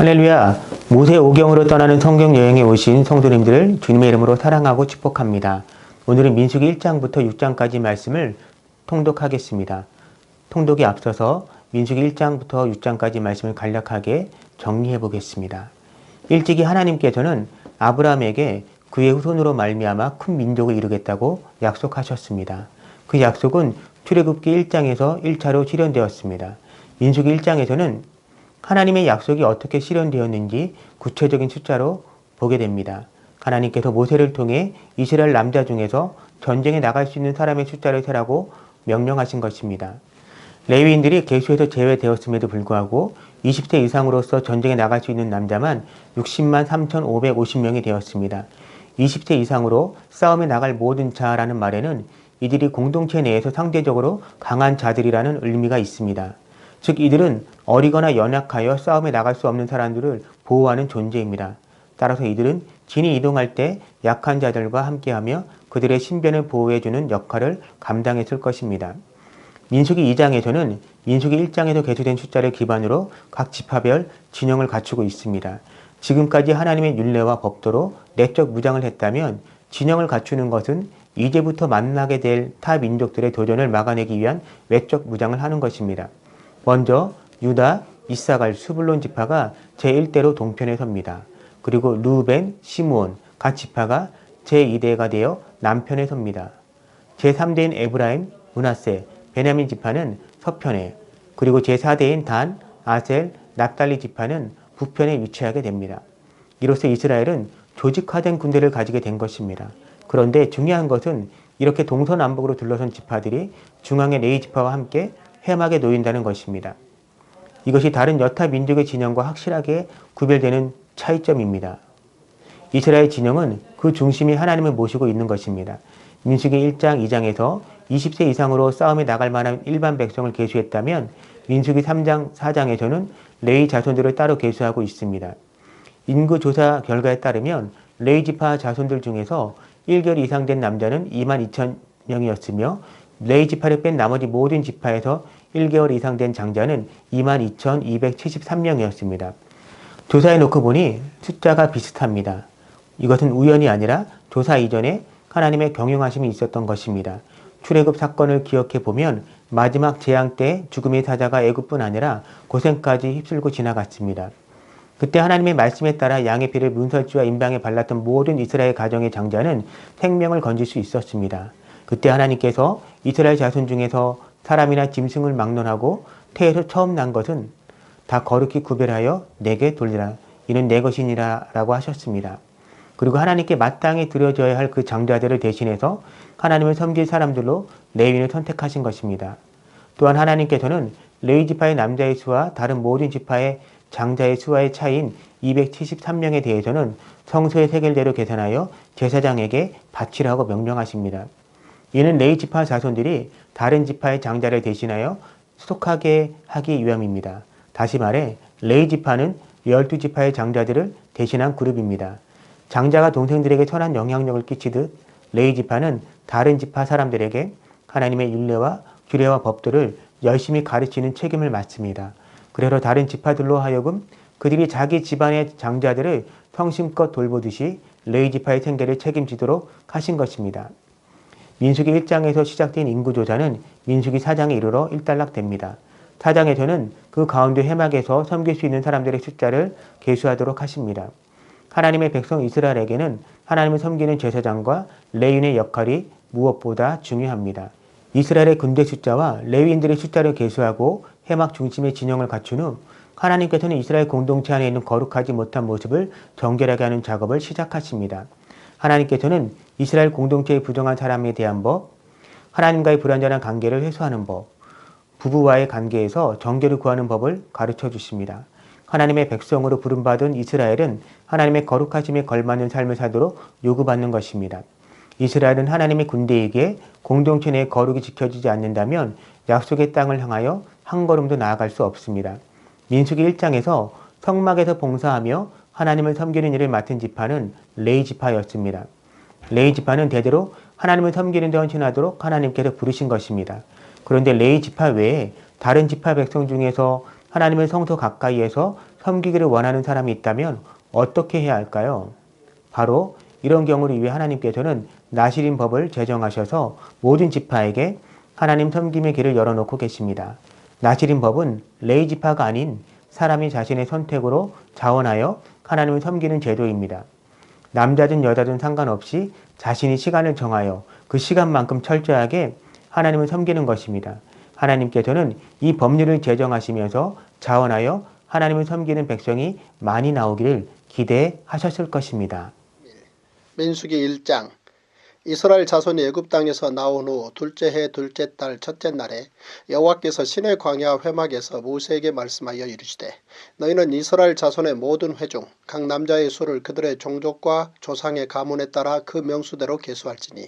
할렐루야! 모세 오경으로 떠나는 성경 여행에 오신 성도님들을 주님의 이름으로 사랑하고 축복합니다. 오늘은 민수기 1장부터 6장까지 말씀을 통독하겠습니다. 통독에 앞서서 민수기 1장부터 6장까지 말씀을 간략하게 정리해 보겠습니다. 일찍이 하나님께서는 아브라함에게 그의 후손으로 말미암아 큰 민족을 이루겠다고 약속하셨습니다. 그 약속은 출애굽기 1장에서 1차로 실현되었습니다. 민수기 1장에서는 하나님의 약속이 어떻게 실현되었는지 구체적인 숫자로 보게 됩니다. 하나님께서 모세를 통해 이스라엘 남자 중에서 전쟁에 나갈 수 있는 사람의 숫자를 세라고 명령하신 것입니다. 레위인들이 계수에서 제외되었음에도 불구하고 20세 이상으로서 전쟁에 나갈 수 있는 남자만 60만 3,550명이 되었습니다. 20세 이상으로 싸움에 나갈 모든 자라는 말에는 이들이 공동체 내에서 상대적으로 강한 자들이라는 의미가 있습니다. 즉 이들은 어리거나 연약하여 싸움에 나갈 수 없는 사람들을 보호하는 존재입니다. 따라서 이들은 진이 이동할 때 약한 자들과 함께하며 그들의 신변을 보호해주는 역할을 감당했을 것입니다. 민수기 2장에서는 민수기 1장에서 계수된 숫자를 기반으로 각 지파별 진영을 갖추고 있습니다. 지금까지 하나님의 율례와 법도로 내적 무장을 했다면 진영을 갖추는 것은 이제부터 만나게 될 타 민족들의 도전을 막아내기 위한 외적 무장을 하는 것입니다. 먼저 유다, 이사갈, 스불론 지파가 제1대로 동편에 섭니다. 그리고 루벤, 시므온 각 지파가 제2대가 되어 남편에 섭니다. 제3대인 에브라임, 므낫세, 베냐민 지파는 서편에, 그리고 제4대인 단, 아셀, 납달리 지파는 북편에 위치하게 됩니다. 이로써 이스라엘은 조직화된 군대를 가지게 된 것입니다. 그런데 중요한 것은 이렇게 동서남북으로 둘러선 지파들이 중앙의 레위 지파와 함께 회막에 놓인다는 것입니다. 이것이 다른 여타 민족의 진영과 확실하게 구별되는 차이점입니다. 이스라엘 진영은 그 중심이 하나님을 모시고 있는 것입니다. 민수기 1장, 2장에서 20세 이상으로 싸움에 나갈 만한 일반 백성을 계수했다면 민수기 3장, 4장에서는 레위 자손들을 따로 계수하고 있습니다. 인구 조사 결과에 따르면 레위 지파 자손들 중에서 1개월 이상 된 남자는 22,000명이었으며 레위 지파를 뺀 나머지 모든 지파에서 1개월 이상 된 장자는 22,273명이었습니다. 조사해 놓고 보니 숫자가 비슷합니다. 이것은 우연이 아니라 조사 이전에 하나님의 경영하심이 있었던 것입니다. 출애굽 사건을 기억해 보면 마지막 재앙 때 죽음의 사자가 애굽뿐 아니라 고센까지 휩쓸고 지나갔습니다. 그때 하나님의 말씀에 따라 양의 피를 문설주와 인방에 발랐던 모든 이스라엘 가정의 장자는 생명을 건질 수 있었습니다. 그때 하나님께서 이스라엘 자손 중에서 사람이나 짐승을 막론하고 태에서 처음 난 것은 다 거룩히 구별하여 내게 돌리라. 이는 내 것이니라 라고 하셨습니다. 그리고 하나님께 마땅히 드려져야 할 그 장자들을 대신해서 하나님을 섬길 사람들로 레위인을 선택하신 것입니다. 또한 하나님께서는 레위 지파의 남자의 수와 다른 모든 지파의 장자의 수와의 차이인 273명에 대해서는 성서의 세겔대로 계산하여 제사장에게 바치라고 명령하십니다. 이는 레위 지파 자손들이 다른 지파의 장자를 대신하여 수속하게 하기 위함입니다. 다시 말해 레위 지파는 12지파의 장자들을 대신한 그룹입니다. 장자가 동생들에게 선한 영향력을 끼치듯 레위 지파는 다른 지파 사람들에게 하나님의 율례와 규례와 법들을 열심히 가르치는 책임을 맡습니다. 그래서 다른 지파들로 하여금 그들이 자기 집안의 장자들을 성심껏 돌보듯이 레위 지파의 생계를 책임지도록 하신 것입니다. 민수기 1장에서 시작된 인구조사는 민수기 4장에 이르러 일단락됩니다. 4장에서는 그 가운데 회막에서 섬길 수 있는 사람들의 숫자를 계수하도록 하십니다. 하나님의 백성 이스라엘에게는 하나님을 섬기는 제사장과 레위인의 역할이 무엇보다 중요합니다. 이스라엘의 군대 숫자와 레위인들의 숫자를 계수하고 회막 중심의 진영을 갖춘 후 하나님께서는 이스라엘 공동체 안에 있는 거룩하지 못한 모습을 정결하게 하는 작업을 시작하십니다. 하나님께서는 이스라엘 공동체의 부정한 사람에 대한 법, 하나님과의 불완전한 관계를 회수하는 법, 부부와의 관계에서 정결을 구하는 법을 가르쳐 주십니다. 하나님의 백성으로 부름받은 이스라엘은 하나님의 거룩하심에 걸맞는 삶을 살도록 요구받는 것입니다. 이스라엘은 하나님의 군대이기에 공동체 내의 거룩이 지켜지지 않는다면 약속의 땅을 향하여 한 걸음도 나아갈 수 없습니다. 민수기 1장에서 성막에서 봉사하며 하나님을 섬기는 일을 맡은 지파는 레위 지파였습니다. 레위 지파는 대대로 하나님을 섬기는 데 헌신하도록 하나님께서 부르신 것입니다. 그런데 레위 지파 외에 다른 지파 백성 중에서 하나님의 성소 가까이에서 섬기기를 원하는 사람이 있다면 어떻게 해야 할까요? 바로 이런 경우를 위해 하나님께서는 나시린 법을 제정하셔서 모든 지파에게 하나님 섬김의 길을 열어놓고 계십니다. 나시린 법은 레위 지파가 아닌 사람이 자신의 선택으로 자원하여 하나님을 섬기는 제도입니다. 남자든 여자든 상관없이 자신이 시간을 정하여 그 시간만큼 철저하게 하나님을 섬기는 것입니다. 하나님께서는 이 법률을 제정하시면서 자원하여 하나님을 섬기는 백성이 많이 나오기를 기대하셨을 것입니다. 민수기 1장. 이스라엘 자손이 애굽 땅에서 나온 후 둘째 해 둘째 달 첫째 날에 여호와께서 시내 광야 회막에서 모세에게 말씀하여 이르시되 너희는 이스라엘 자손의 모든 회중 각 남자의 수를 그들의 종족과 조상의 가문에 따라 그 명수대로 계수할지니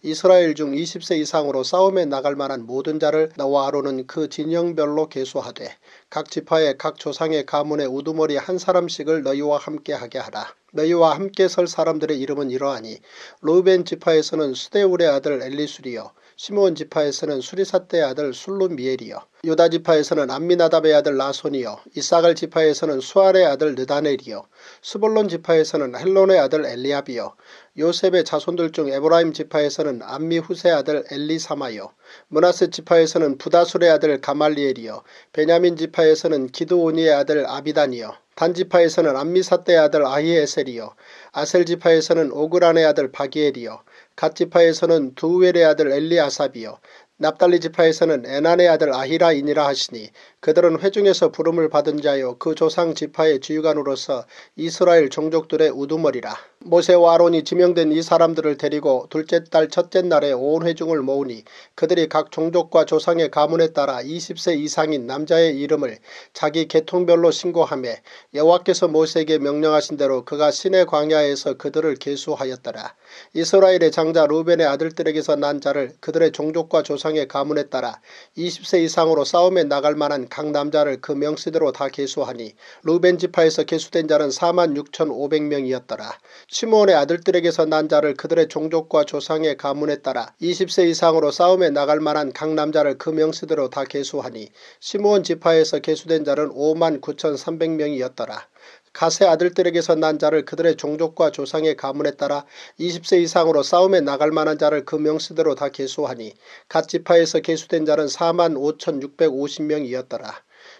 이스라엘 중 20세 이상으로 싸움에 나갈 만한 모든 자를 너와 아론은 그 진영별로 계수하되 각 지파의 각 조상의 가문의 우두머리 한 사람씩을 너희와 함께 하게 하라. 너희와 함께 설 사람들의 이름은 이러하니 루벤 지파에서는 수데울의 아들 엘리술이요 시므온 지파에서는 수리삿대의 아들 술루미엘이요 유다 지파에서는 암미나답의 아들 나손이요 이사갈 지파에서는 수알의 아들 느다넬이요 스불론 지파에서는 헬론의 아들 엘리압이요 요셉의 자손들 중 에브라임 지파에서는 암미후스의 아들 엘리사마요 므낫세 지파에서는 부다술의 아들 가말리엘이요 베냐민 지파에서는 기드오니의 아들 아비단이요 단 지파에서는 암미사대의 아들 아히에셀이요 아셀 지파에서는 오그란의 아들 바기엘이요 갓 지파에서는 두우엘의 아들 엘리아삽이요 납달리 지파에서는 에난의 아들 아히라인이라 하시니 그들은 회중에서 부름을 받은 자요 그 조상 지파의 지휘관으로서 이스라엘 종족들의 우두머리라. 모세와 아론이 지명된 이 사람들을 데리고 둘째 달 첫째 날에 온 회중을 모으니 그들이 각 종족과 조상의 가문에 따라 20세 이상인 남자의 이름을 자기 계통별로 신고하며 여호와께서 모세에게 명령하신 대로 그가 시내 광야에서 그들을 계수하였더라. 이스라엘의 장자 루벤의 아들들에게서 난 자를 그들의 종족과 조상의 가문에 따라 20세 이상으로 싸움에 나갈 만한 각 남자를 그 명수대로 다 계수하니 루벤 지파에서 계수된 자는 46,500명이었더라. 시므온의 아들들에게서 난 자를 그들의 종족과 조상의 가문에 따라 20세 이상으로 싸움에 나갈 만한 각 남자를 그 명수대로 다 계수하니 시므온 지파에서 계수된 자는 59,300명이었더라. 갓의 아들들에게서 난 자를 그들의 종족과 조상의 가문에 따라 20세 이상으로 싸움에 나갈 만한 자를 그 명수대로 다 계수하니 갓 지파에서 계수된 자는 45,650명이었더라.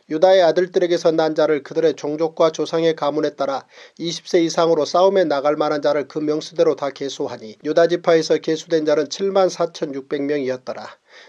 유다의 아들들에게서 난 자를 그들의 종족과 조상의 가문에 따라 20세 이상으로 싸움에 나갈 만한 자를 그 명수대로 다 계수하니 유다 지파에서 계수된 자는 74,600명이었더라.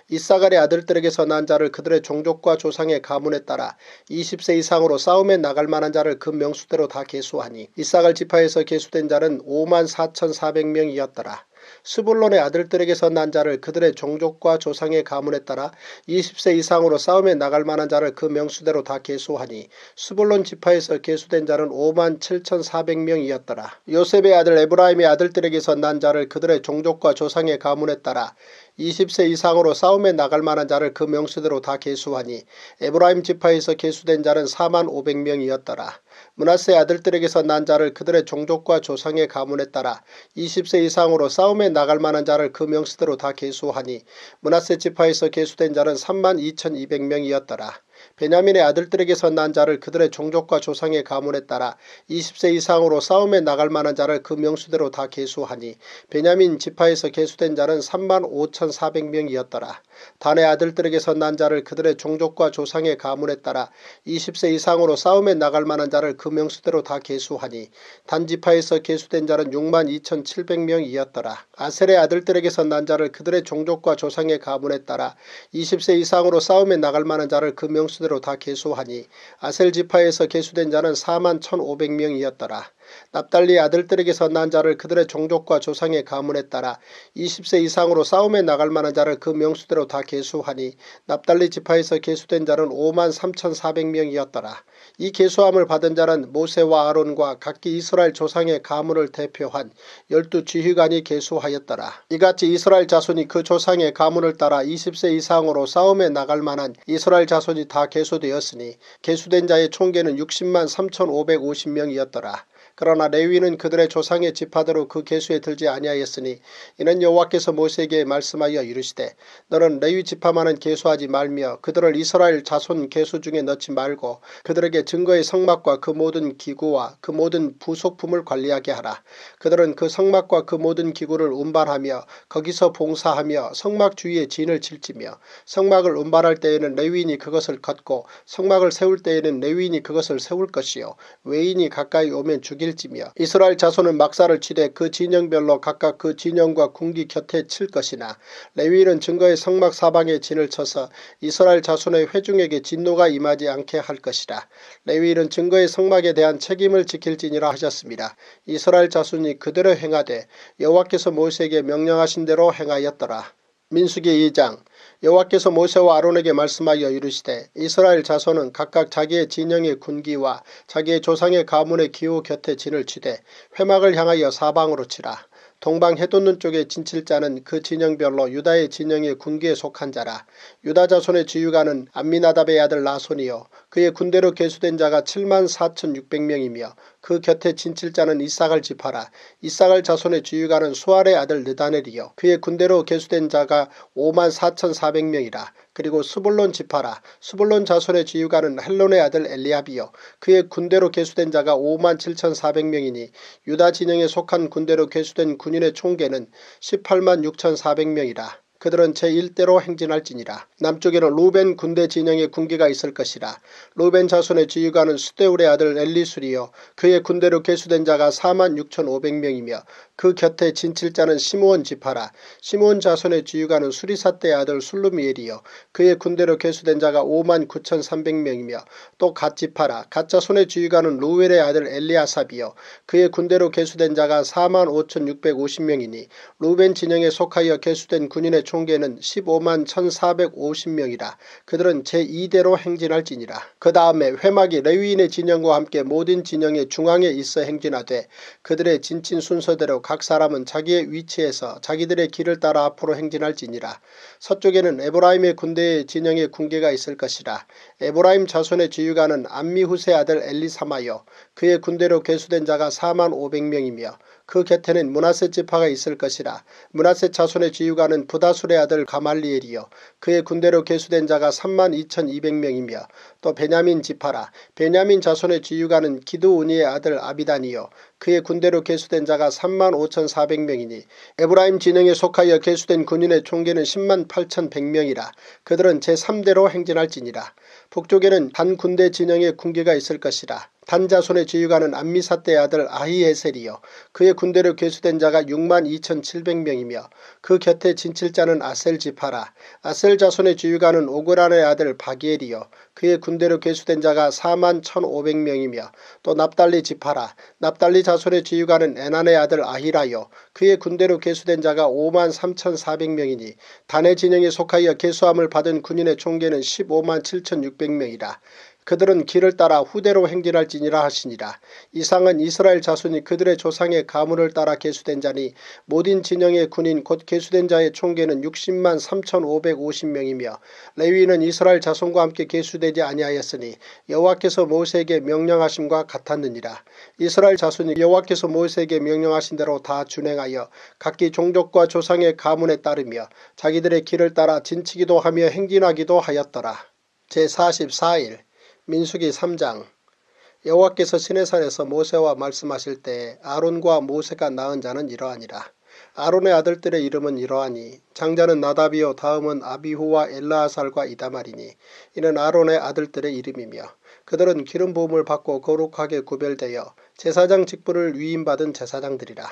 이사갈의 아들들에게서 난 자를 그들의 종족과 조상의 가문에 따라 20세 이상으로 싸움에 나갈 만한 자를 그 명수대로 다 계수하니 이사갈 지파에서 계수된 자는 54,400명이었더라. 스불론의 아들들에게서 난 자를 그들의 종족과 조상의 가문에 따라 20세 이상으로 싸움에 나갈 만한 자를 그 명수대로 다 계수하니 스불론 지파에서 계수된 자는 57,400명이었더라. 요셉의 아들 에브라임의 아들들에게서 난 자를 그들의 종족과 조상의 가문에 따라 20세 이상으로 싸움에 나갈 만한 자를 그 명수대로 다 계수하니 에브라임 지파에서 계수된 자는 45,000명이었더라. 므낫세 아들들에게서 난 자를 그들의 종족과 조상의 가문에 따라 20세 이상으로 싸움에 나갈 만한 자를 그 명수대로 다 계수하니 므낫세 지파에서 계수된 자는 32,200명이었더라. 베냐민의 아들들에게서 난 자를 그들의 종족과 조상의 가문에 따라 20세 이상으로 싸움에 나갈 만한 자를 그 명수대로 다 계수하니 베냐민 지파에서 계수된 자는 35,400명이었더라. 단의 아들들에게서 난 자를 그들의 종족과 조상의 가문에 따라 20세 이상으로 싸움에 나갈 만한 자를 그 명수대로 다 계수하니 단 지파에서 계수된 자는 62,700명이었더라. 아셀의 아들들에게서 난 자를 그들의 종족과 조상의 가문에 따라 20세 이상으로 싸움에 나갈 만한 자를 그 명수대로 다 계수하니 아셀 지파에서 계수된 자는 41,500명이었더라. 납달리 아들들에게서 난 자를 그들의 종족과 조상의 가문에 따라 20세 이상으로 싸움에 나갈 만한 자를 그 명수대로 다 계수하니 납달리 지파에서 계수된 자는 53,400명이었더라. 이 계수함을 받은 자는 모세와 아론과 각기 이스라엘 조상의 가문을 대표한 12 지휘관이 계수하였더라. 이같이 이스라엘 자손이 그 조상의 가문을 따라 20세 이상으로 싸움에 나갈 만한 이스라엘 자손이 다 계수되었으니 계수된 자의 총계는 603,550명이었더라. 그러나 레위는 그들의 조상의 지파대로 그 계수에 들지 아니하였으니 이는 여호와께서 모세에게 말씀하여 이르시되 너는 레위 지파만은 계수하지 말며 그들을 이스라엘 자손 계수 중에 넣지 말고 그들에게 증거의 성막과 그 모든 기구와 그 모든 부속품을 관리하게 하라. 그들은 그 성막과 그 모든 기구를 운반하며 거기서 봉사하며 성막 주위에 진을 칠지며 성막을 운반할 때에는 레위인이 그것을 걷고 성막을 세울 때에는 레위인이 그것을 세울 것이요 외인이 가까이 오면 죽일지며 이스라엘 자손은 막사를 치되 그 진영별로 각각 그 진영과 궁기 곁에 칠 것이나 레위인은 증거의 성막 사방에 진을 쳐서 이스라엘 자손의 회중에게 진노가 임하지 않게 할 것이라. 레위인은 증거의 성막에 대한 책임을 지킬지니라 하셨습니다. 이스라엘 자손이 그대로 행하되 여호와께서 모세에게 명령하신 대로 행하였더라. 민수기 2장. 여호와께서 모세와 아론에게 말씀하여 이르시되 이스라엘 자손은 각각 자기의 진영의 군기와 자기의 조상의 가문의 기호 곁에 진을 치되 회막을 향하여 사방으로 치라. 동방 해돋는 쪽에 진칠 자는 그 진영별로 유다의 진영의 군기에 속한 자라. 유다 자손의 지휘관은 암미나답의 아들 나손이요 그의 군대로 계수된 자가 74,600명이며 그 곁에 진칠 자는 이삭을 지파라. 이삭을 자손의 지휘관은 수알의 아들 느다넬이요 그의 군대로 계수된 자가 54,400명이라. 그리고 스불론 지파라. 스불론 자손의 지휘관은 헬론의 아들 엘리압이요 그의 군대로 계수된 자가 57,400명이니 유다 진영에 속한 군대로 계수된 군인의 총계는 186,400명이라. 그들은 제1대로 행진할지니라. 남쪽에는 루벤 군대 진영의 군기가 있을 것이라. 루벤 자손의 지휘관은 수데울의 아들 엘리술이요 그의 군대로 계수된 자가 46,500명이며 그 곁에 진칠 자는 시므온 지파라. 시므온 자손의 지휘관은 수리사떼의 아들 술루미엘이요 그의 군대로 계수된 자가 59,300명이며 또 갓 지파라. 갓 자손의 지휘관은 루웰의 아들 엘리아삽이요 그의 군대로 계수된 자가 45,650명이니 루벤 진영에 속하여 계수된 군인의 총계는 151,450명이라. 그들은 제2대로 행진할지니라. 그 다음에 회막이 레위인의 진영과 함께 모든 진영의 중앙에 있어 행진하되 그들의 진친 순서대로 각 사람은 자기의 위치에서 자기들의 길을 따라 앞으로 행진할지니라. 서쪽에는 에브라임의 군대의 진영의 군계가 있을 것이라. 에브라임 자손의 지휘관은 암미후세 아들 엘리사마요 그의 군대로 계수된 자가 45,500명이며 그 곁에는 므낫세 지파가 있을 것이라. 므낫세 자손의 지휘관은 부다술의 아들 가말리엘이요 그의 군대로 계수된 자가 32,200명이며 또 베냐민 지파라. 베냐민 자손의 지휘관은 기드오니의 아들 아비단이요 그의 군대로 계수된 자가 35,400명이니 에브라임 진영에 속하여 계수된 군인의 총계는 108,100명이라. 그들은 제3대로 행진할지니라. 북쪽에는 단 군대 진영의 군기가 있을 것이라. 단 자손의 지휘관은 암미사떼의 아들 아히에셀이요 그의 군대로 계수된 자가 62,700명이며 그 곁에 진칠 자는 아셀 지파라. 아셀 자손의 지휘관은 오그란의 아들 바기엘이요 그의 군대로 계수된 자가 41,500명이며 또 납달리 지파라. 납달리 자손의 지휘관은 에난의 아들 아히라요 그의 군대로 계수된 자가 53,400명이니 단의 진영에 속하여 계수함을 받은 군인의 총계는 157,600명이라. 그들은 길을 따라 후대로 행진할지니라 하시니라. 이상은 이스라엘 자손이 그들의 조상의 가문을 따라 계수된 자니 모든 진영의 군인 곧 계수된 자의 총계는 603,550명이며 레위인은 이스라엘 자손과 함께 계수되지 아니하였으니 여호와께서 모세에게 명령하심과 같았느니라. 이스라엘 자손이 여호와께서 모세에게 명령하신 대로 다 준행하여 각기 종족과 조상의 가문에 따르며 자기들의 길을 따라 진치기도 하며 행진하기도 하였더라. 제44일 민수기 3장. 여호와께서 시내산에서 모세와 말씀하실 때에 아론과 모세가 낳은 자는 이러하니라. 아론의 아들들의 이름은 이러하니 장자는 나답이요 다음은 아비후와 엘르아살과 이다말이니 이는 아론의 아들들의 이름이며 그들은 기름 부음을 받고 거룩하게 구별되어 제사장 직분을 위임받은 제사장들이라.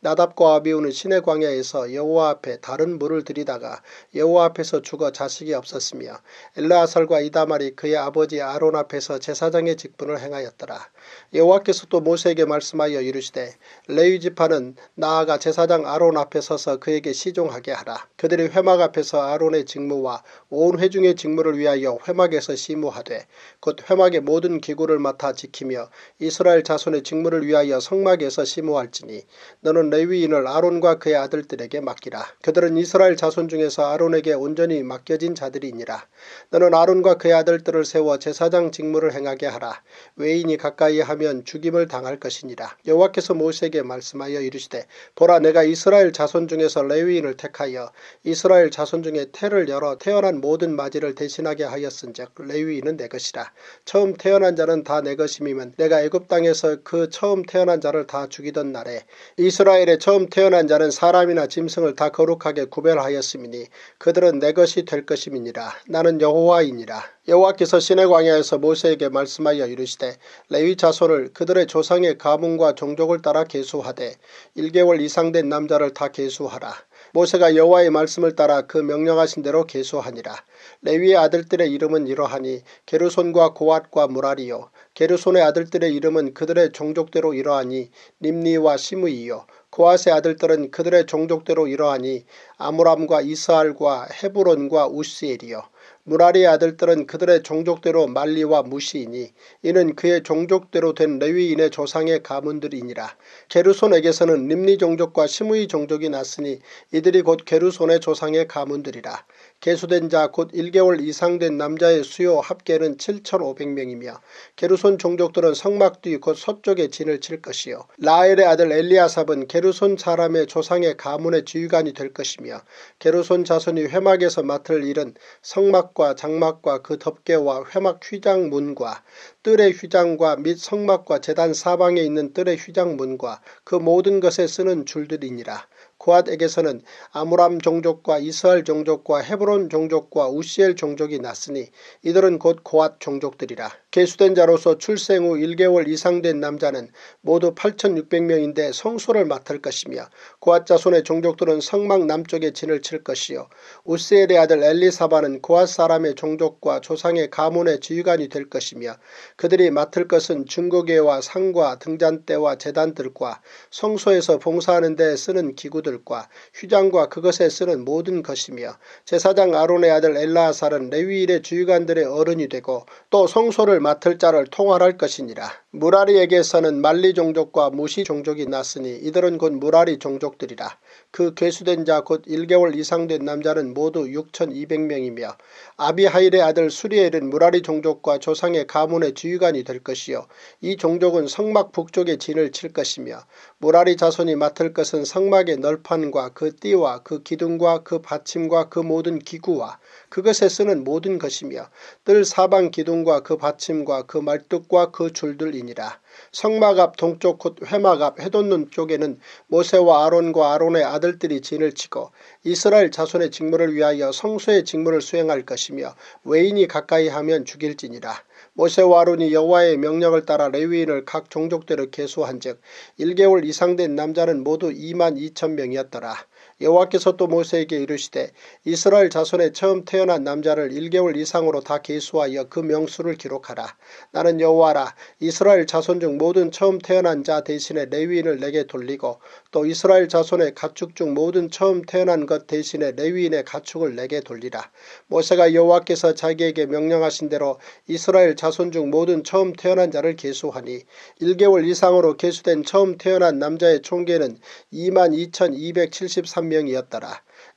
나답과 아비후는 시내 광야에서 여호와 앞에 다른 물을 들이다가 여호와 앞에서 죽어 자식이 없었으며 엘르아살과 이다말이 그의 아버지 아론 앞에서 제사장의 직분을 행하였더라. 여호와께서 또 모세에게 말씀하여 이르시되 레위 지파는 나아가 제사장 아론 앞에 서서 그에게 시종하게 하라. 그들이 회막 앞에서 아론의 직무와 온 회중의 직무를 위하여 회막에서 시무하되 곧 회막의 모든 기구를 맡아 지키며 이스라엘 자손의 직무를 위하여 성막에서 시무할지니 너는 레위인을 아론과 그의 아들들에게 맡기라. 그들은 이스라엘 자손 중에서 아론에게 온전히 맡겨진 자들이니라. 너는 아론과 그의 아들들을 세워 제사장 직무를 행하게 하라. 외인이 가까이 하면 죽임을 당할 것이니라. 여호와께서 모세에게 말씀하여 이르시되 보라, 내가 이스라엘 자손 중에서 레위인을 택하여 이스라엘 자손 중에 태를 열어 태어난 모든 맞이를 대신하게 하였은즉 레위인은 내 것이라. 처음 태어난 자는 다 내 것임이면 내가 애굽 땅에서 그 처음 태어난 자를 다 죽이던 날에 이스라엘의 처음 태어난 자는 사람이나 짐승을 다 거룩하게 구별하였음이니 그들은 내 것이 될 것임이니라. 나는 여호와이니라. 여호와께서 시내 광야에서 모세에게 말씀하여 이르시되 레위 자손을 그들의 조상의 가문과 종족을 따라 계수하되 1개월 이상 된 남자를 다 계수하라. 모세가 여호와의 말씀을 따라 그 명령하신 대로 계수하니라. 레위의 아들들의 이름은 이러하니 게르손과 고앗과 무라리요. 게르손의 아들들의 이름은 그들의 종족대로 이러하니 림니와 시므이요. 고앗의 아들들은 그들의 종족대로 이러하니 아므람과 이스알과 헤브론과 우시엘이요. 무라리의 아들들은 그들의 종족대로 말리와 무시이니 이는 그의 종족대로 된 레위인의 조상의 가문들이니라. 게르손에게서는 림니 종족과 시므이 종족이 났으니 이들이 곧 게르손의 조상의 가문들이라. 계수된 자 곧 1개월 이상 된 남자의 수요 합계는 7,500명이며 게르손 종족들은 성막 뒤 곧 서쪽에 진을 칠 것이요. 라엘의 아들 엘리아삽은 게르손 사람의 조상의 가문의 지휘관이 될 것이며 게르손 자손이 회막에서 맡을 일은 성막과 장막과 그 덮개와 회막 휘장문과 뜰의 휘장과 및 성막과 제단 사방에 있는 뜰의 휘장문과 그 모든 것에 쓰는 줄들이니라. 고앗에게서는 아므람 종족과 이스알 종족과 헤브론 종족과 우시엘 종족이 났으니 이들은 곧 고앗 종족들이라. 계수된 자로서 출생 후 1개월 이상 된 남자는 모두 8,600명인데 성소를 맡을 것이며 고앗 자손의 종족들은 성막 남쪽에 진을 칠 것이요. 우시엘의 아들 엘리사바는 고앗 사람의 종족과 조상의 가문의 지휘관이 될 것이며 그들이 맡을 것은 증거궤와 상과 등잔대와 제단들과 성소에서 봉사하는 데 쓰는 기구들 과 휘장과 그것에 쓰는 모든 것이며 제사장 아론의 아들 엘라아살은 레위인의 주의관들의 어른이 되고 또 성소를 맡을 자를 통할할 것이니라. 무라리에게서는 말리 종족과 무시 종족이 났으니 이들은 곧 무라리 종족들이라. 그 계수된 자 곧 1개월 이상 된 남자는 모두 6,200명이며 아비하일의 아들 수리엘은 무라리 종족과 조상의 가문의 지휘관이 될 것이요. 이 종족은 성막 북쪽에 진을 칠 것이며 무라리 자손이 맡을 것은 성막의 널판과 그 띠와 그 기둥과 그 받침과 그 모든 기구와 그것에 쓰는 모든 것이며 뜰 사방 기둥과 그 받침과 그 말뚝과 그 줄들이니라. 성막 앞 동쪽 곧 회막 앞 해돋는 쪽에는 모세와 아론과 아론의 아들들이 진을 치고 이스라엘 자손의 직무를 위하여 성소의 직무를 수행할 것이며 외인이 가까이 하면 죽일지니라. 모세와 아론이 여호와의 명령을 따라 레위인을 각 종족대로 계수한즉 1개월 이상 된 남자는 모두 22,000명이었더라. 여호와께서 또 모세에게 이르시되 이스라엘 자손의 처음 태어난 남자를 1개월 이상으로 다 계수하여 그 명수를 기록하라. 나는 여호와라. 이스라엘 자손 중 모든 처음 태어난 자 대신에 레위인을 내게 돌리고 또 이스라엘 자손의 가축 중 모든 처음 태어난 것 대신에 레위인의 가축을 내게 돌리라. 모세가 여호와께서 자기에게 명령하신 대로 이스라엘 자손 중 모든 처음 태어난 자를 계수하니 1개월 이상으로 계수된 처음 태어난 남자의 총계는 22,273명이었더라.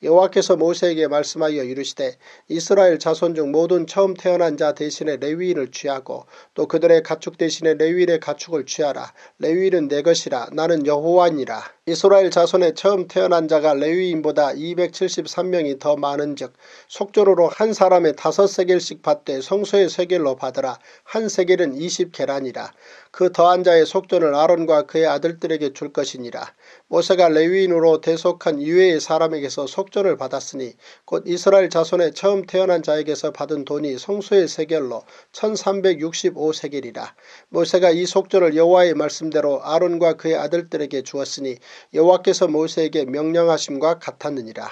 여호와께서 모세에게 말씀하여 이르시되 이스라엘 자손 중 모든 처음 태어난 자 대신에 레위인을 취하고 또 그들의 가축 대신에 레위인의 가축을 취하라. 레위인은 내 것이라. 나는 여호와니라. 이스라엘 자손의 처음 태어난 자가 레위인보다 273명이 더 많은즉 속죄로로 한 사람의 5세겔씩 받되 성소의 세겔로 받으라. 한 세겔은 20계란이라. 그 더한 자의 속전을 아론과 그의 아들들에게 줄 것이니라. 모세가 레위인으로 대속한 이외의 사람에게서 속전을 받았으니 곧 이스라엘 자손의 처음 태어난 자에게서 받은 돈이 성소의 세겔로 1365세겔이라. 모세가 이 속전을 여호와의 말씀대로 아론과 그의 아들들에게 주었으니 여호와께서 모세에게 명령하심과 같았느니라.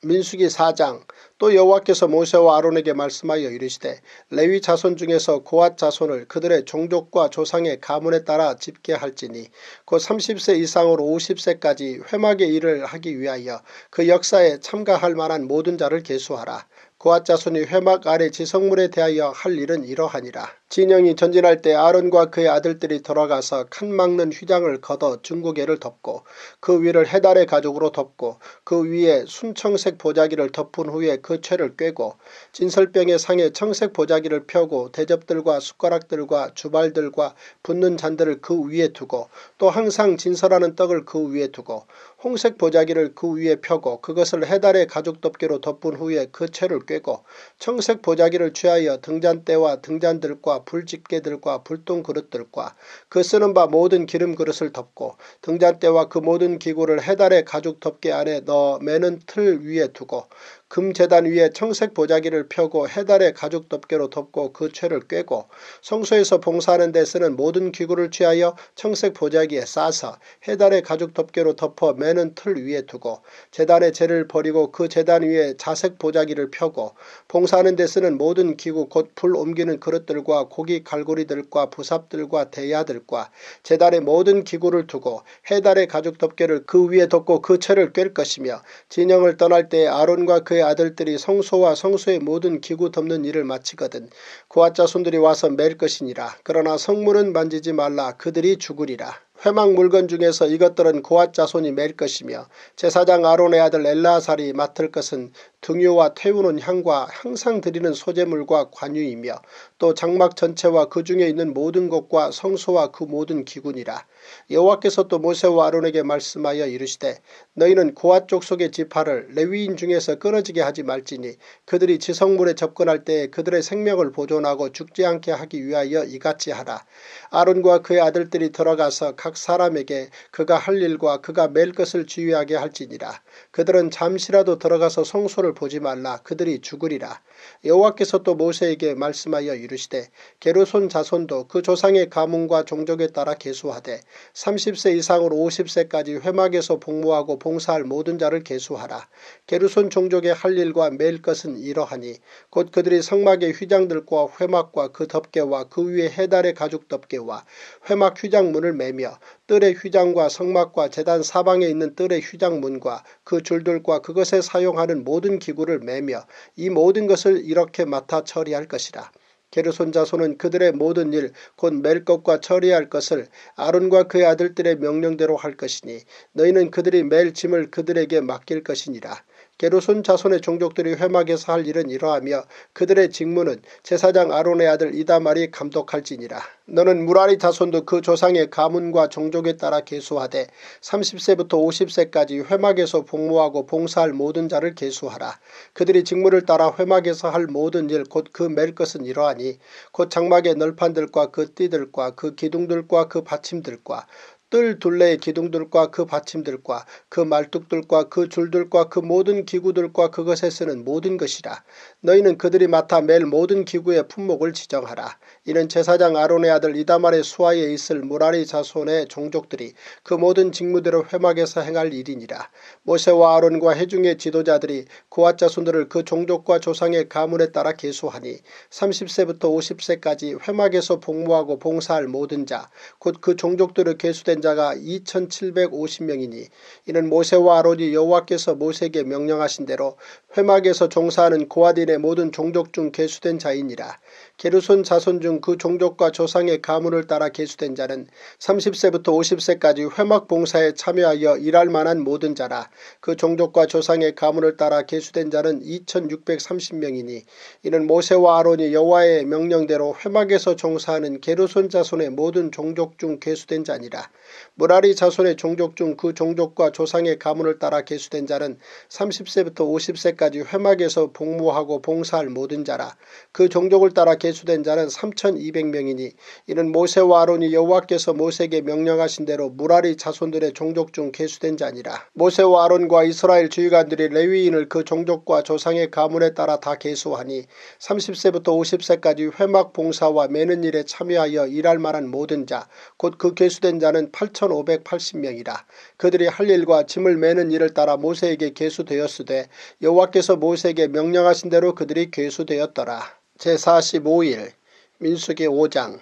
민수기 4장. 또 여호와께서 모세와 아론에게 말씀하여 이르시되 레위 자손 중에서 고앗 자손을 그들의 종족과 조상의 가문에 따라 집계할지니 곧 30세 이상으로 50세까지 회막의 일을 하기 위하여 그 역사에 참가할 만한 모든 자를 계수하라. 고앗 자손이 회막 아래 지성물에 대하여 할 일은 이러하니라. 진영이 전진할 때 아론과 그의 아들들이 들어가서 칸 막는 휘장을 걷어 중구개를 덮고 그 위를 해달의 가죽으로 덮고 그 위에 순청색 보자기를 덮은 후에 그 채를 꿰고 진설병의 상에 청색 보자기를 펴고 대접들과 숟가락들과 주발들과 붓는 잔들을 그 위에 두고 또 항상 진설하는 떡을 그 위에 두고 홍색 보자기를 그 위에 펴고 그것을 해달의 가죽 덮개로 덮은 후에 그 채를 꿰고 청색 보자기를 취하여 등잔대와 등잔들과 불집게들과 불똥 그릇들과 그 쓰는 바 모든 기름 그릇을 덮고 등잔대와 그 모든 기구를 해달의 가죽 덮개 안에 넣어 매는 틀 위에 두고 금제단 위에 청색 보자기를 펴고 해달의 가죽 덮개로 덮고 그 채를 꿰고 성소에서 봉사하는 데 쓰는 모든 기구를 취하여 청색 보자기에 싸서 해달의 가죽 덮개로 덮어 매는 틀 위에 두고 제단의 재를 버리고 그 제단 위에 자색 보자기를 펴고 봉사하는 데 쓰는 모든 기구 곧 불 옮기는 그릇들과 고기 갈고리들과 부삽들과 대야들과 제단의 모든 기구를 두고 해달의 가죽 덮개를 그 위에 덮고 그 채를 꿰 것이며 진영을 떠날 때 아론과 그의 아들들이 성소와 성소의 모든 기구 덮는 일을 마치거든 고앗 자손들이 와서 맬 것이니라. 그러나 성문은 만지지 말라. 그들이 죽으리라. 회막 물건 중에서 이것들은 고앗 자손이 맬 것이며 제사장 아론의 아들 엘르아살이 맡을 것은 등유와 태우는 향과 항상 드리는 소제물과 관유이며 또 장막 전체와 그 중에 있는 모든 것과 성소와 그 모든 기구니라. 여호와께서 또 모세와 아론에게 말씀하여 이르시되 너희는 고앗 족속의 지파를 레위인 중에서 끊어지게 하지 말지니 그들이 지성물에 접근할 때에 그들의 생명을 보존하고 죽지 않게 하기 위하여 이같이 하라. 아론과 그의 아들들이 들어가서 각 사람에게 그가 할 일과 그가 맬 것을 지휘하게 할지니라. 그들은 잠시라도 들어가서 성소를 보지 말라. 그들이 죽으리라. 여호와께서 또 모세에게 말씀하여 이르시되 게르손 자손도 그 조상의 가문과 종족에 따라 계수하되 30세 이상으로 50세까지 회막에서 복무하고 봉사할 모든 자를 계수하라. 게르손 종족의 할 일과 맬 것은 이러하니 곧 그들이 성막의 휘장들과 회막과 그 덮개와 그 위에 해달의 가죽 덮개와 회막 휘장문을 매며 뜰의 휘장과 성막과 제단 사방에 있는 뜰의 휘장문과 그 줄들과 그것에 사용하는 모든 기구를 매며 이 모든 것을 이렇게 맡아 처리할 것이라. 게르손 자손은 그들의 모든 일 곧 맬 것과 처리할 것을 아론과 그의 아들들의 명령대로 할 것이니 너희는 그들이 맬 짐을 그들에게 맡길 것이니라. 게르손 자손의 종족들이 회막에서 할 일은 이러하며 그들의 직무는 제사장 아론의 아들 이다말이 감독할지니라. 너는 무라리 자손도 그 조상의 가문과 종족에 따라 계수하되 30세부터 50세까지 회막에서 복무하고 봉사할 모든 자를 계수하라. 그들이 직무를 따라 회막에서 할 모든 일 곧 그 맬 것은 이러하니 곧 장막의 널판들과 그 띠들과 그 기둥들과 그 받침들과 뜰 둘레의 기둥들과 그 받침들과 그 말뚝들과 그 줄들과 그 모든 기구들과 그것에 쓰는 모든 것이라. 너희는 그들이 맡아 맬 모든 기구의 품목을 지정하라. 이는 제사장 아론의 아들 이다말의 수하에 있을 무라리 자손의 종족들이 그 모든 직무대로 회막에서 행할 일이니라. 모세와 아론과 회중의 지도자들이 고앗 자손들을 그 종족과 조상의 가문에 따라 계수하니 30세부터 50세까지 회막에서 복무하고 봉사할 모든 자 곧 그 종족들을 계수된 자가 2750명이니 이는 모세와 아론이 여호와께서 모세에게 명령하신 대로 회막에서 종사하는 고앗인의 모든 종족 중 계수된 자이니라. 게르손 자손 중 그 종족과 조상의 가문을 따라 계수된 자는 30세부터 50세까지 회막 봉사에 참여하여 일할 만한 모든 자라. 그 종족과 조상의 가문을 따라 계수된 자는 2630명이니 이는 모세와 아론이 여호와의 명령대로 회막에서 종사하는 게르손 자손의 모든 종족 중 계수된 자니라. 무라리 자손의 종족 중 그 종족과 조상의 가문을 따라 계수된 자는 30세부터 50세까지 회막에서 복무하고 봉사할 모든 자라. 그 종족을 따라 계수된 자는 3200명이니 이는 모세와 아론이 여호와께서 모세에게 명령하신 대로 무라리 자손들의 종족 중 계수된 자니라. 모세와 아론과 이스라엘 주의관들이 레위인을 그 종족과 조상의 가문에 따라 다 계수하니 30세부터 50세까지 회막 봉사와 매는 일에 참여하여 일할 만한 모든 자 곧 그 계수된 자는 8580명이라. 그들이 할 일과 짐을 매는 일을 따라 모세에게 계수되었으되 여호와께서 모세에게 명령하신 대로 그들이 계수되었더라. 제45일 민수기 5장.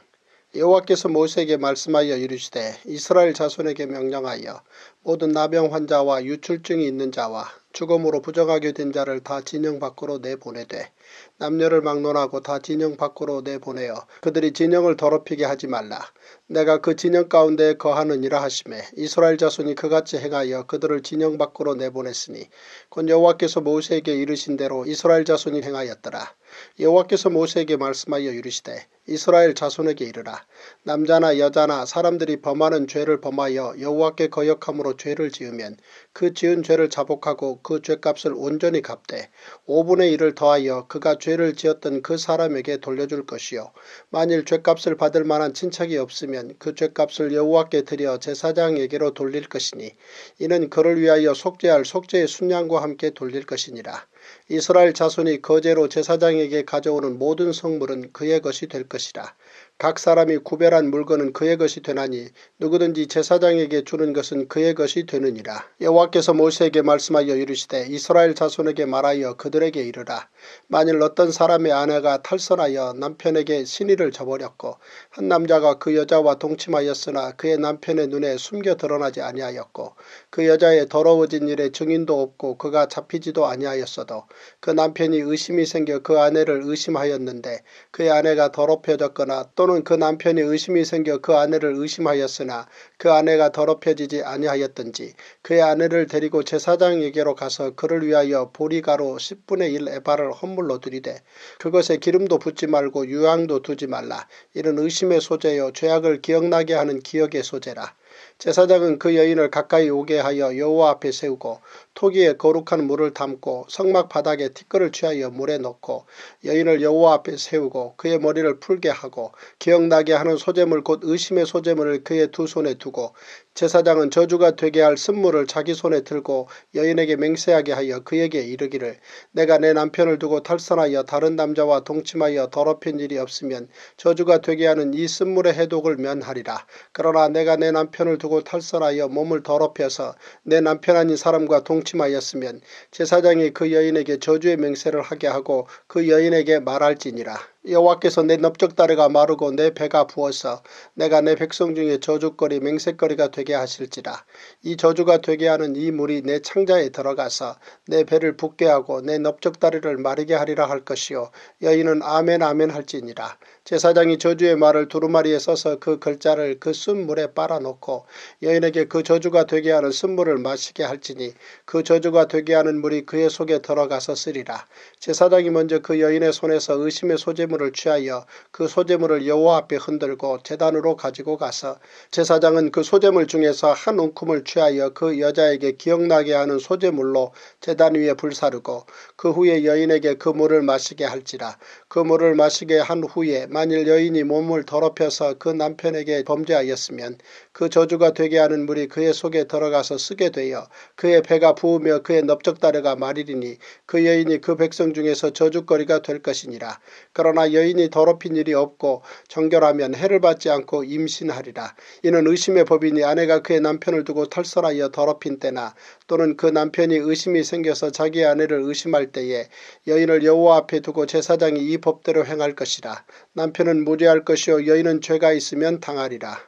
여호와께서 모세에게 말씀하여 이르시되 이스라엘 자손에게 명령하여 모든 나병 환자와 유출증이 있는 자와 죽음으로 부정하게 된 자를 다 진영 밖으로 내보내되 남녀를 막론하고 다 진영 밖으로 내보내어 그들이 진영을 더럽히게 하지 말라. 내가 그 진영 가운데에 거하느니라 하시매 이스라엘 자손이 그같이 행하여 그들을 진영 밖으로 내보냈으니 곧 여호와께서 모세에게 이르신 대로 이스라엘 자손이 행하였더라. 여호와께서 모세에게 말씀하여 이르시되 이스라엘 자손에게 이르라. 남자나 여자나 사람들이 범하는 죄를 범하여 여호와께 거역함으로 죄를 지으면 그 지은 죄를 자복하고 그 죄값을 온전히 갚되 5분의 1을 더하여 그가 죄를 지었던 그 사람에게 돌려줄 것이요 만일 죄값을 받을 만한 친척이 없으면 그 죄값을 여호와께 드려 제사장에게로 돌릴 것이니 이는 그를 위하여 속죄할 속죄의 순양과 함께 돌릴 것이니라. 이스라엘 자손이 거제로 제사장에게 가져오는 모든 성물은 그의 것이 될 것이라. 각 사람이 구별한 물건은 그의 것이 되나니 누구든지 제사장에게 주는 것은 그의 것이 되느니라. 여호와께서 모세에게 말씀하여 이르시되 이스라엘 자손에게 말하여 그들에게 이르라. 만일 어떤 사람의 아내가 탈선하여 남편에게 신의를 저버렸고 한 남자가 그 여자와 동침하였으나 그의 남편의 눈에 숨겨 드러나지 아니하였고 그 여자의 더러워진 일에 증인도 없고 그가 잡히지도 아니하였어도 그 남편이 의심이 생겨 그 아내를 의심하였는데 그의 아내가 더럽혀졌거나 또는 그 남편이 의심이 생겨 그 아내를 의심하였으나 그 아내가 더럽혀지지 아니하였든지 그의 아내를 데리고 제사장에게로 가서 그를 위하여 보리가루 10분의 1 에바를 헌물로 드리되 그것에 기름도 붓지 말고 유향도 두지 말라. 이는 의심의 소재요 죄악을 기억나게 하는 기억의 소재라. 제사장은 그 여인을 가까이 오게 하여 여호와 앞에 세우고 토기에 거룩한 물을 담고 성막 바닥에 티끌을 취하여 물에 넣고 여인을 여호와 앞에 세우고 그의 머리를 풀게 하고 기억나게 하는 소재물 곧 의심의 소재물을 그의 두 손에 두고 제사장은 저주가 되게 할 쓴물을 자기 손에 들고 여인에게 맹세하게 하여 그에게 이르기를 내가 내 남편을 두고 탈선하여 다른 남자와 동침하여 더럽힌 일이 없으면 저주가 되게 하는 이 쓴물의 해독을 면하리라. 그러나 내가 내 남편을 두고 탈선하여 몸을 더럽혀서 내 남편 아닌 사람과 동침하였으면 제사장이 그 여인에게 저주의 맹세를 하게 하고 그 여인에게 말할지니라. 여호와께서 내 넓적다리가 마르고 내 배가 부어서 내가 내 백성 중에 저주거리 맹세거리가 되게 하실지라. 이 저주가 되게 하는 이 물이 내 창자에 들어가서 내 배를 붓게 하고 내 넓적다리를 마르게 하리라 할 것이요 여인은 아멘 아멘 할지니라. 제사장이 저주의 말을 두루마리에 써서 그 글자를 그 쓴 물에 빨아놓고 여인에게 그 저주가 되게 하는 쓴물을 마시게 할지니 그 저주가 되게 하는 물이 그의 속에 들어가서 쓰리라. 제사장이 먼저 그 여인의 손에서 의심의 소재물을 취하여 그 소재물을 여호와 앞에 흔들고 제단으로 가지고 가서 제사장은 그 소재물 중에서 한 움큼을 취하여 그 여자에게 기억나게 하는 소재물로 제단 위에 불사르고 그 후에 여인에게 그 물을 마시게 할지라. 그 물을 마시게 한 후에 만일 여인이 몸을 더럽혀서 그 남편에게 범죄하였으면 그 저주가 되게 하는 물이 그의 속에 들어가서 쓰게 되어 그의 배가 부으며 그의 넓적다리가 마르리니 그 여인이 그 백성 중에서 저주거리가 될 것이니라. 그러나 여인이 더럽힌 일이 없고 정결하면 해를 받지 않고 임신하리라. 이는 의심의 법이니 아내가 그의 남편을 두고 탈선하여 더럽힌 때나 또는 그 남편이 의심이 생겨서 자기 아내를 의심할 때에 여인을 여호와 앞에 두고 제사장이 이 법대로 행할 것이라. 남편은 무죄할 것이요 여인은 죄가 있으면 당하리라.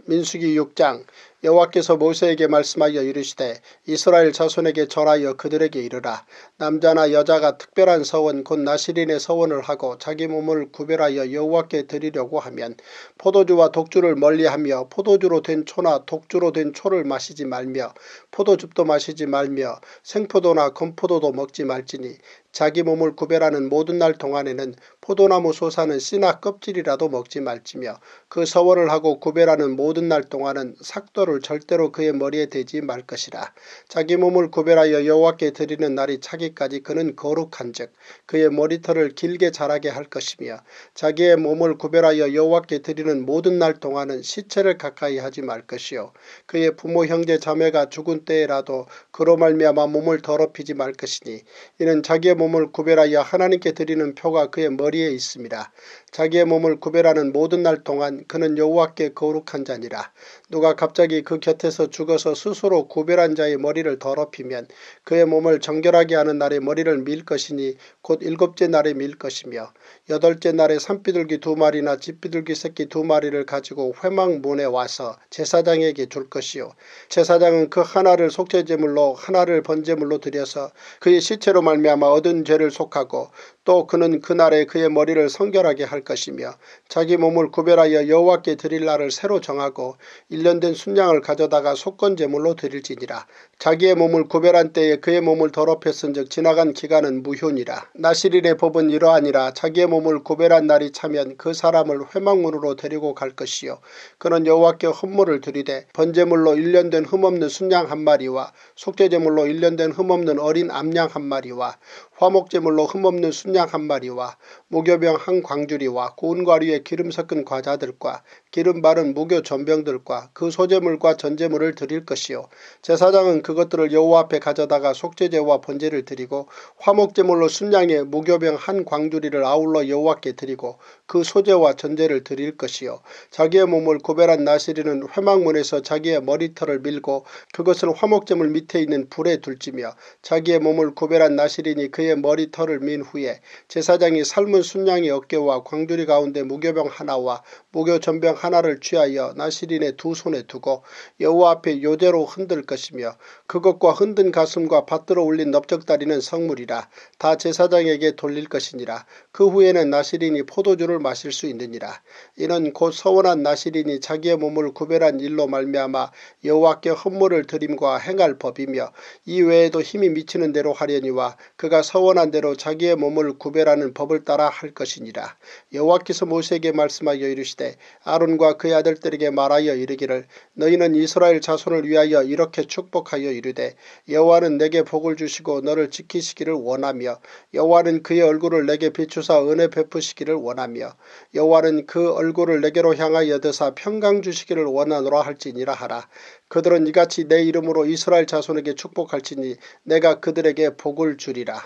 민수기 6장. 여호와께서 모세에게 말씀하여 이르시되 이스라엘 자손에게 절하여 그들에게 이르라. 남자나 여자가 특별한 서원 곧 나실인의 서원을 하고 자기 몸을 구별하여 여호와께 드리려고 하면 포도주와 독주를 멀리하며 포도주로 된 초나 독주로 된 초를 마시지 말며 포도즙도 마시지 말며 생포도나 건포도도 먹지 말지니 자기 몸을 구별하는 모든 날 동안에는 포도나무 솟아는 씨나 껍질이라도 먹지 말지며 그 서원을 하고 구별하는 모든 날 동안은 삭도를 절대로 그의 머리에 대지 말 것이라. 자기 몸을 구별하여 여호와께 드리는 날이 차기까지 그는 거룩한즉 그의 머리털을 길게 자라게 할 것이며 자기의 몸을 구별하여 여호와께 드리는 모든 날 동안은 시체를 가까이 하지 말 것이요 그의 부모 형제 자매가 죽은 때에라도 그로 말미암아 몸을 더럽히지 말 것이니 이는 자기의 몸을 구별하여 하나님께 드리는 표가 그의 머리에 있습니다. 자기의 몸을 구별하는 모든 날 동안 그는 여호와께 거룩한 자니라. 누가 갑자기 그 곁에서 죽어서 스스로 구별한 자의 머리를 더럽히면 그의 몸을 정결하게 하는 날에 머리를 밀 것이니 곧 7째 날에 밀 것이며 8째 날에 산비둘기 2마리나 집비둘기 새끼 2마리를 가지고 회막문에 와서 제사장에게 줄 것이요 제사장은 그 하나를 속죄제물로 하나를 번제물로 드려서 그의 시체로 말미암아 얻은 죄를 속하고 또 그는 그날에 그의 머리를 성결하게 할 것이며 자기 몸을 구별하여 여호와께 드릴 날을 새로 정하고 1년 된 순양을 가져다가 속건제물로 드릴지니라. 자기의 몸을 구별한 때에 그의 몸을 더럽혔은즉 지나간 기간은 무효니라. 나실일의 법은 이러하니라. 자기의 몸을 구별한 날이 차면 그 사람을 회막문으로 데리고 갈 것이요 그는 여호와께 헌물을 드리되 번제물로 1년 된 흠없는 순양 1마리와 속죄제물로 1년 된 흠없는 어린 암양 1마리와 화목제물로 흠없는 순양 1마리와 무교병 1광주리와 고운 과류에 기름 섞은 과자들과 기름 바른 무교 전병들과 그 소제물과 전제물을 드릴 것이요 제사장은 그것들을 여호와 앞에 가져다가 속죄제와 번제를 드리고 화목제물로 순양의 무교병 1광주리를 아울러 여호와께 드리고 그 소제와 전제를 드릴 것이요 자기의 몸을 구별한 나시리는 회막문에서 자기의 머리털을 밀고 그것을 화목제물 밑에 있는 불에 둘지며 자기의 몸을 구별한 나시리니 그의 머리털을 민 후에 제사장이 삶은 순양의 어깨와 광주리 가운데 무교병 하나와 무교전병 하나를 취하여 나시린의 2손에 두고 여호와 앞에 요제로 흔들 것이며 그것과 흔든 가슴과 받들어 올린 넓적다리는 성물이라 다 제사장에게 돌릴 것이니라. 그 후에는 나시린이 포도주를 마실 수 있느니라. 이는 곧 서원한 나시린이 자기의 몸을 구별한 일로 말미암아 여호와께 헌물을 드림과 행할 법이며 이 외에도 힘이 미치는 대로 하려니와 그가 서원한 대로 자기의 몸을 구별하는 법을 따라 할 것이니라. 여호와께서 모세에게 말씀하여 이르시되 아론과 그의 아들들에게 말하여 이르기를 너희는 이스라엘 자손을 위하여 이렇게 축복하여 이르되 여호와는 내게 복을 주시고 너를 지키시기를 원하며 여호와는 그의 얼굴을 내게 비추사 은혜 베푸시기를 원하며 여호와는 그 얼굴을 내게로 향하여 드사 평강 주시기를 원하노라 할지니라 하라. 그들은 이같이 내 이름으로 이스라엘 자손에게 축복할지니 내가 그들에게 복을 주리라.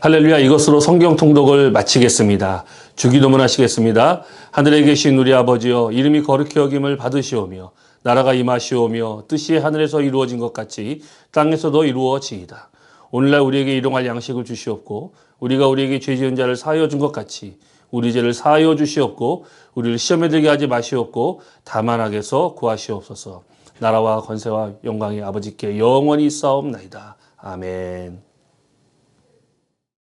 할렐루야. 이것으로 성경 통독을 마치겠습니다. 주기도문 하시겠습니다. 하늘에 계신 우리 아버지여 이름이 거룩히 여김을 받으시오며 나라가 임하시오며 뜻이 하늘에서 이루어진 것 같이 땅에서도 이루어지이다. 오늘날 우리에게 일용할 양식을 주시옵고 우리가 우리에게 죄 지은 자를 사하여 준 것 같이 우리 죄를 사하여 주시옵고 우리를 시험에 들게 하지 마시옵고 다만 악에서 구하시옵소서. 나라와 권세와 영광이 아버지께 영원히 있사옵나이다. 아멘.